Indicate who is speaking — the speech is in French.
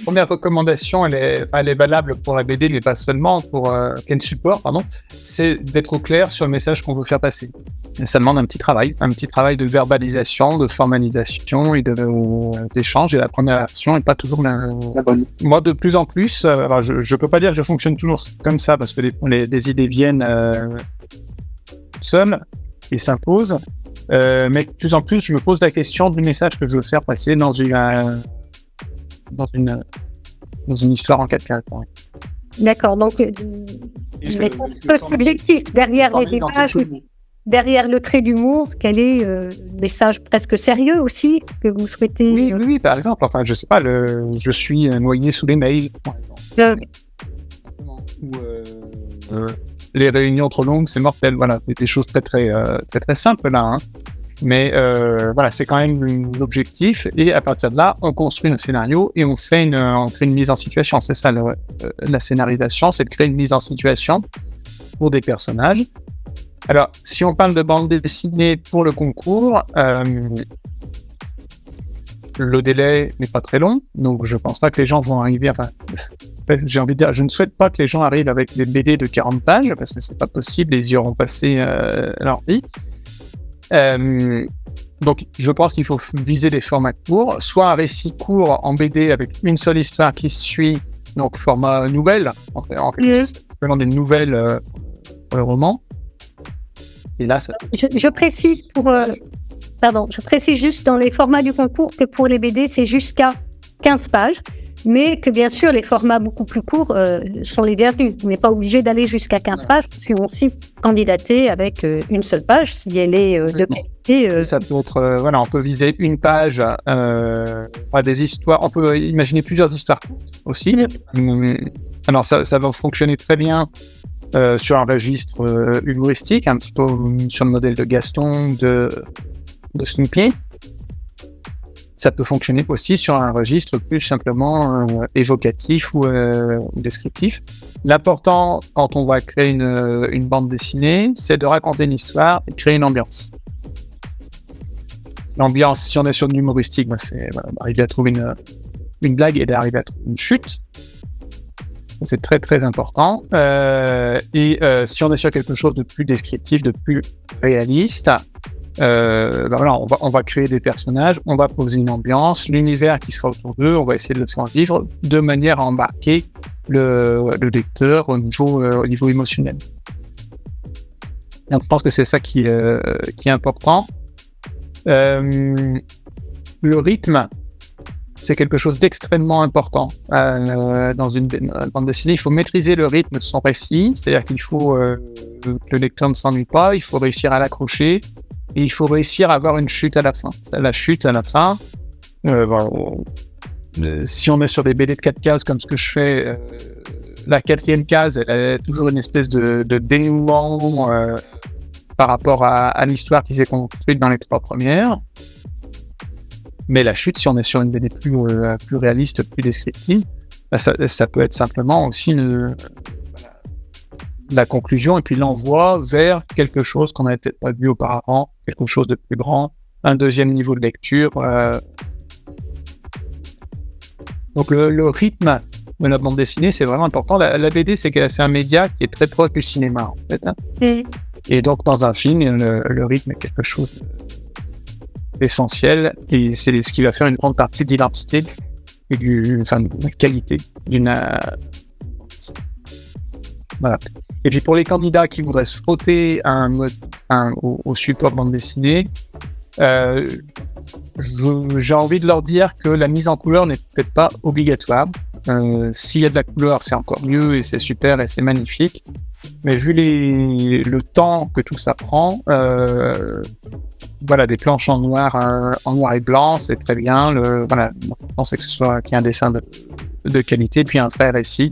Speaker 1: première recommandation, elle est valable pour la BD, mais pas seulement, pour Ken Support, pardon, c'est d'être au clair sur le message qu'on veut faire passer. Et ça demande un petit travail de verbalisation, de formalisation et d'échange. Et la première version n'est pas toujours la bonne. Moi, de plus en plus, alors je peux pas dire que je fonctionne toujours comme ça, parce que les idées viennent seules et s'imposent. Mais de plus en plus, je me pose la question du message que je veux faire passer dans une histoire en 4 caractères.
Speaker 2: D'accord, donc subjectif, derrière les images, derrière le trait d'humour, quel est le message presque sérieux aussi que vous souhaitez
Speaker 1: Oui, par exemple, enfin, je sais pas, je suis noyé sous les mails, par exemple. Ou les réunions trop longues, c'est mortel, voilà, c'est des choses très simples là, hein. Mais voilà, c'est quand même l'objectif, et à partir de là, on construit un scénario et on crée une mise en situation. C'est ça, la scénarisation, c'est de créer une mise en situation pour des personnages. Alors, si on parle de bande dessinée pour le concours, le délai n'est pas très long, donc je pense pas que les gens vont arriver, enfin, j'ai envie de dire, je ne souhaite pas que les gens arrivent avec des BD de 40 pages, parce que c'est pas possible, ils y auront passé leur vie. Donc, je pense qu'il faut viser des formats courts, soit un récit court en BD avec une seule histoire qui se suit, donc format nouvelle, vraiment des nouvelles pour le roman. Et là, ça...
Speaker 2: je précise je précise juste dans les formats du concours que pour les BD, c'est jusqu'à 15 pages. Mais que bien sûr, les formats beaucoup plus courts sont les bienvenus. On n'est pas obligé d'aller jusqu'à 15 pages. Si on aussi candidater avec une seule page, si elle est de qualité.
Speaker 1: Ça peut être, on peut viser une page, des histoires. On peut imaginer plusieurs histoires aussi. Alors, ça va fonctionner très bien sur un registre humoristique, un petit peu sur le modèle de Gaston, de Snoopy. Ça peut fonctionner aussi sur un registre plus simplement évocatif ou descriptif. L'important, quand on va créer une bande dessinée, c'est de raconter une histoire et de créer une ambiance. L'ambiance, si on est sur de l'humoristique, c'est d'arriver à trouver une blague et d'arriver à trouver une chute. C'est très très important. Si on est sur quelque chose de plus descriptif, de plus réaliste, on va créer des personnages, on va poser une ambiance, l'univers qui sera autour d'eux, on va essayer de le faire vivre de manière à embarquer le lecteur au niveau émotionnel. Donc, je pense que c'est ça qui est important. Le rythme, c'est quelque chose d'extrêmement important dans une bande dessinée. Il faut maîtriser le rythme de son récit, c'est-à-dire qu'il faut que le lecteur ne s'ennuie pas, il faut réussir à l'accrocher. Et il faut réussir à avoir une chute à la fin. La chute à la fin, si on est sur des BD de 4 cases comme ce que je fais, la 4e case, elle a toujours une espèce de dénouement par rapport à l'histoire qui s'est construite dans les 3 premières. Mais la chute, si on est sur une BD plus réaliste, plus descriptive, ça peut être simplement aussi la conclusion et puis l'envoi vers quelque chose qu'on n'avait peut-être pas vu auparavant, quelque chose de plus grand, un deuxième niveau de lecture. Donc le rythme de la bande dessinée, c'est vraiment important. La BD, c'est un média qui est très proche du cinéma, en fait. Hein. Et donc, dans un film, le rythme est quelque chose d'essentiel et c'est ce qui va faire une grande partie de l'identité et de la qualité d'une... Voilà. Et puis pour les candidats qui voudraient se frotter au support bande dessinée, j'ai envie de leur dire que la mise en couleur n'est peut-être pas obligatoire. S'il y a de la couleur, c'est encore mieux et c'est super et c'est magnifique. Mais vu le temps que tout ça prend, des planches en noir et blanc, c'est très bien. Je pense que qu'il y ait un dessin de qualité puis un vrai récit.